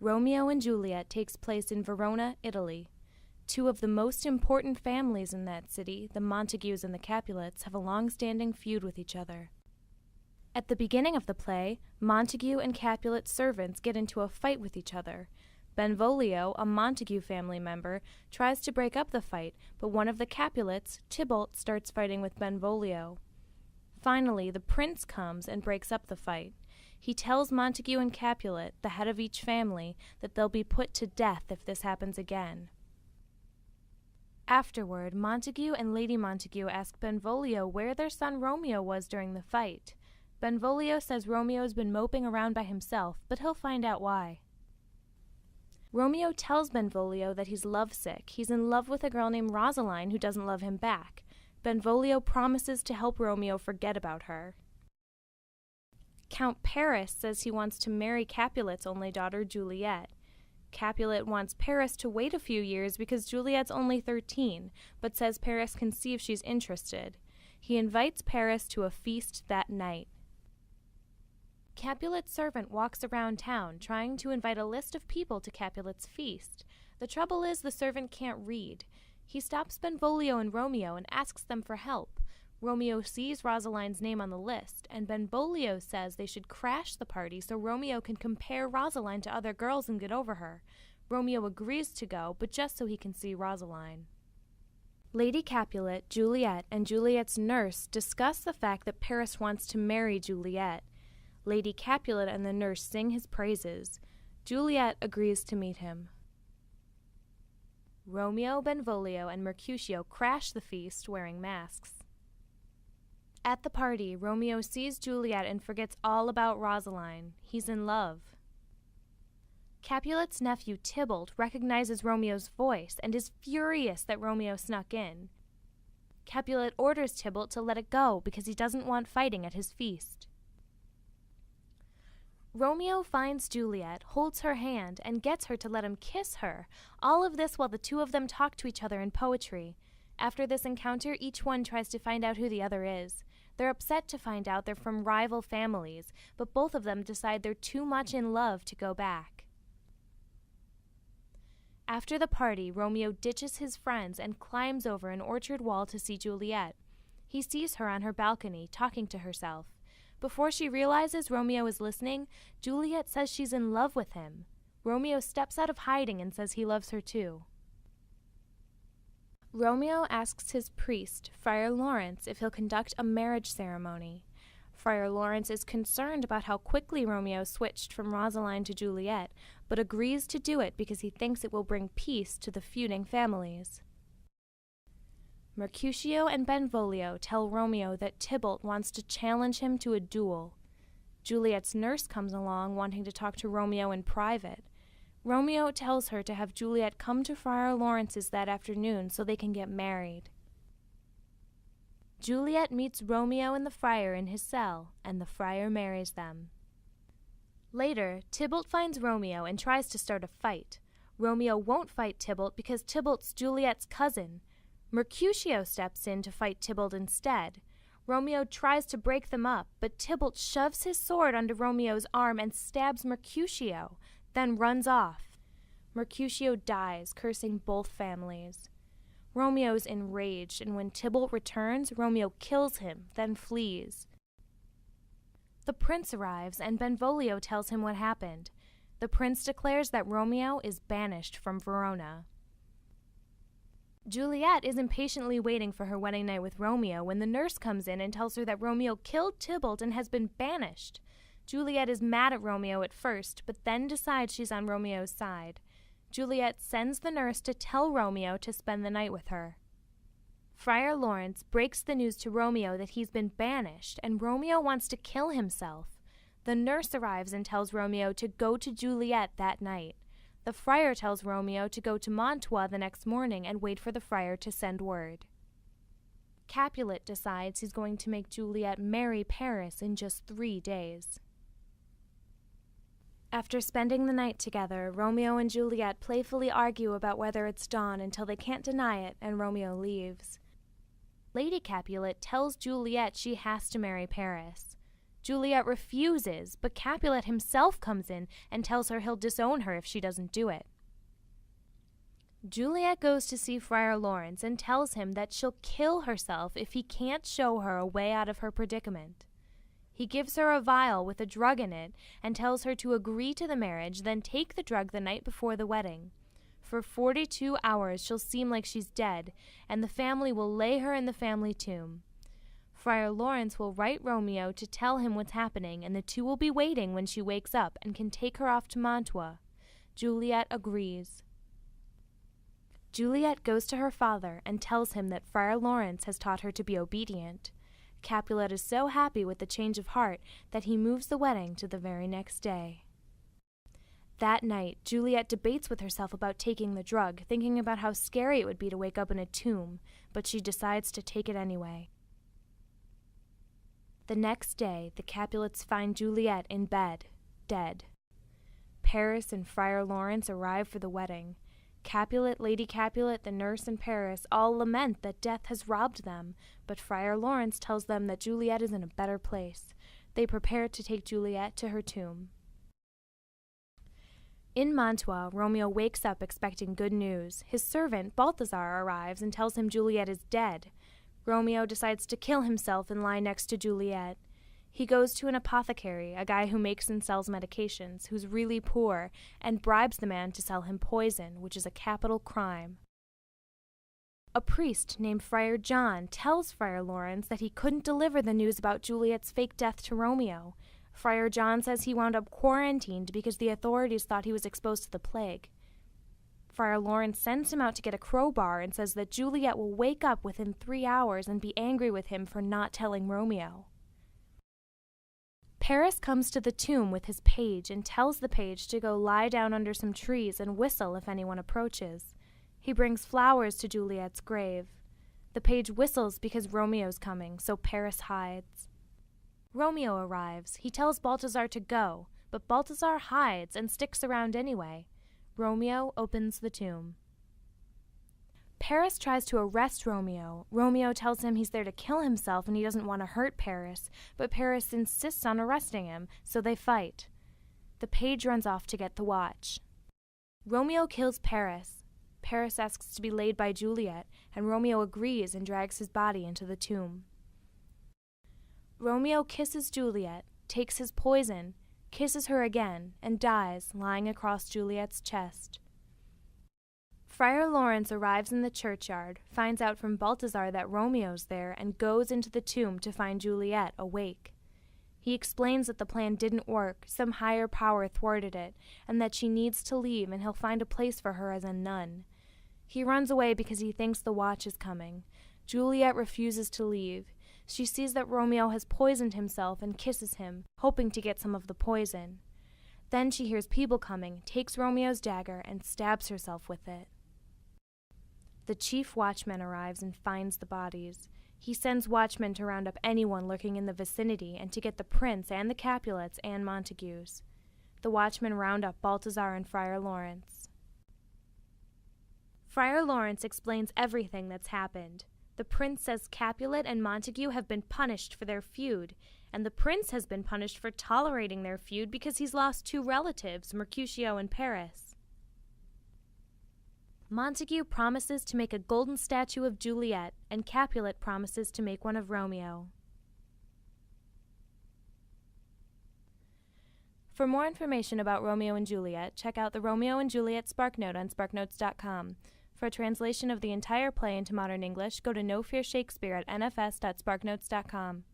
Romeo and Juliet takes place in Verona, Italy. Two of the most important families in that city, the Montagues and the Capulets, have a long-standing feud with each other. At the beginning of the play, Montague and Capulet servants get into a fight with each other. Benvolio, a Montague family member, tries to break up the fight, but one of the Capulets, Tybalt, starts fighting with Benvolio. Finally, the prince comes and breaks up the fight. He tells Montague and Capulet, the head of each family, that they'll be put to death if this happens again. Afterward, Montague and Lady Montague ask Benvolio where their son Romeo was during the fight. Benvolio says Romeo's been moping around by himself, but he'll find out why. Romeo tells Benvolio that he's lovesick. He's in love with a girl named Rosaline who doesn't love him back. Benvolio promises to help Romeo forget about her. Count Paris says he wants to marry Capulet's only daughter, Juliet. Capulet wants Paris to wait a few years because Juliet's only 13, but says Paris can see if she's interested. He invites Paris to a feast that night. Capulet's servant walks around town trying to invite a list of people to Capulet's feast. The trouble is the servant can't read. He stops Benvolio and Romeo and asks them for help. Romeo sees Rosaline's name on the list, and Benvolio says they should crash the party so Romeo can compare Rosaline to other girls and get over her. Romeo agrees to go, but just so he can see Rosaline. Lady Capulet, Juliet, and Juliet's nurse discuss the fact that Paris wants to marry Juliet. Lady Capulet and the nurse sing his praises. Juliet agrees to meet him. Romeo, Benvolio, and Mercutio crash the feast wearing masks. At the party, Romeo sees Juliet and forgets all about Rosaline. He's in love. Capulet's nephew Tybalt recognizes Romeo's voice and is furious that Romeo snuck in. Capulet orders Tybalt to let it go because he doesn't want fighting at his feast. Romeo finds Juliet, holds her hand, and gets her to let him kiss her, all of this while the two of them talk to each other in poetry. After this encounter, each one tries to find out who the other is. They're upset to find out they're from rival families, but both of them decide they're too much in love to go back. After the party, Romeo ditches his friends and climbs over an orchard wall to see Juliet. He sees her on her balcony, talking to herself. Before she realizes Romeo is listening, Juliet says she's in love with him. Romeo steps out of hiding and says he loves her too. Romeo asks his priest, Friar Lawrence, if he'll conduct a marriage ceremony. Friar Lawrence is concerned about how quickly Romeo switched from Rosaline to Juliet, but agrees to do it because he thinks it will bring peace to the feuding families. Mercutio and Benvolio tell Romeo that Tybalt wants to challenge him to a duel. Juliet's nurse comes along wanting to talk to Romeo in private. Romeo tells her to have Juliet come to Friar Lawrence's that afternoon so they can get married. Juliet meets Romeo and the friar in his cell, and the friar marries them. Later, Tybalt finds Romeo and tries to start a fight. Romeo won't fight Tybalt because Tybalt's Juliet's cousin. Mercutio steps in to fight Tybalt instead. Romeo tries to break them up, but Tybalt shoves his sword under Romeo's arm and stabs Mercutio, then runs off. Mercutio dies, cursing both families. Romeo's enraged, and when Tybalt returns, Romeo kills him, then flees. The prince arrives, and Benvolio tells him what happened. The prince declares that Romeo is banished from Verona. Juliet is impatiently waiting for her wedding night with Romeo when the nurse comes in and tells her that Romeo killed Tybalt and has been banished. Juliet is mad at Romeo at first, but then decides she's on Romeo's side. Juliet sends the nurse to tell Romeo to spend the night with her. Friar Lawrence breaks the news to Romeo that he's been banished, and Romeo wants to kill himself. The nurse arrives and tells Romeo to go to Juliet that night. The friar tells Romeo to go to Mantua the next morning and wait for the friar to send word. Capulet decides he's going to make Juliet marry Paris in just 3 days. After spending the night together, Romeo and Juliet playfully argue about whether it's dawn until they can't deny it, and Romeo leaves. Lady Capulet tells Juliet she has to marry Paris. Juliet refuses, but Capulet himself comes in and tells her he'll disown her if she doesn't do it. Juliet goes to see Friar Lawrence and tells him that she'll kill herself if he can't show her a way out of her predicament. He gives her a vial with a drug in it and tells her to agree to the marriage, then take the drug the night before the wedding. For 42 hours she'll seem like she's dead, and the family will lay her in the family tomb. Friar Lawrence will write Romeo to tell him what's happening, and the two will be waiting when she wakes up and can take her off to Mantua. Juliet agrees. Juliet goes to her father and tells him that Friar Lawrence has taught her to be obedient. Capulet is so happy with the change of heart that he moves the wedding to the very next day. That night, Juliet debates with herself about taking the drug, thinking about how scary it would be to wake up in a tomb, but she decides to take it anyway. The next day, the Capulets find Juliet in bed, dead. Paris and Friar Lawrence arrive for the wedding. Capulet, Lady Capulet, the nurse, and Paris all lament that death has robbed them, but Friar Lawrence tells them that Juliet is in a better place. They prepare to take Juliet to her tomb. In Mantua, Romeo wakes up expecting good news. His servant, Balthazar, arrives and tells him Juliet is dead. Romeo decides to kill himself and lie next to Juliet. He goes to an apothecary, a guy who makes and sells medications, who's really poor, and bribes the man to sell him poison, which is a capital crime. A priest named Friar John tells Friar Lawrence that he couldn't deliver the news about Juliet's fake death to Romeo. Friar John says he wound up quarantined because the authorities thought he was exposed to the plague. Friar Lawrence sends him out to get a crowbar and says that Juliet will wake up within 3 hours and be angry with him for not telling Romeo. Paris comes to the tomb with his page and tells the page to go lie down under some trees and whistle if anyone approaches. He brings flowers to Juliet's grave. The page whistles because Romeo's coming, so Paris hides. Romeo arrives. He tells Balthazar to go, but Balthazar hides and sticks around anyway. Romeo opens the tomb. Paris tries to arrest Romeo. Romeo tells him he's there to kill himself and he doesn't want to hurt Paris, but Paris insists on arresting him, so they fight. The page runs off to get the watch. Romeo kills Paris. Paris asks to be laid by Juliet, and Romeo agrees and drags his body into the tomb. Romeo kisses Juliet, takes his poison, kisses her again, and dies lying across Juliet's chest. Friar Lawrence arrives in the churchyard, finds out from Balthazar that Romeo's there, and goes into the tomb to find Juliet awake. He explains that the plan didn't work, some higher power thwarted it, and that she needs to leave and he'll find a place for her as a nun. He runs away because he thinks the watch is coming. Juliet refuses to leave. She sees that Romeo has poisoned himself and kisses him, hoping to get some of the poison. Then she hears people coming, takes Romeo's dagger, and stabs herself with it. The chief watchman arrives and finds the bodies. He sends watchmen to round up anyone lurking in the vicinity and to get the prince and the Capulets and Montagues. The watchmen round up Balthazar and Friar Lawrence. Friar Lawrence explains everything that's happened. The prince says Capulet and Montague have been punished for their feud, and the prince has been punished for tolerating their feud because he's lost 2 relatives, Mercutio and Paris. Montague promises to make a golden statue of Juliet, and Capulet promises to make one of Romeo. For more information about Romeo and Juliet, check out the Romeo and Juliet SparkNote on sparknotes.com. For a translation of the entire play into modern English, go to No Fear Shakespeare at nfs.sparknotes.com.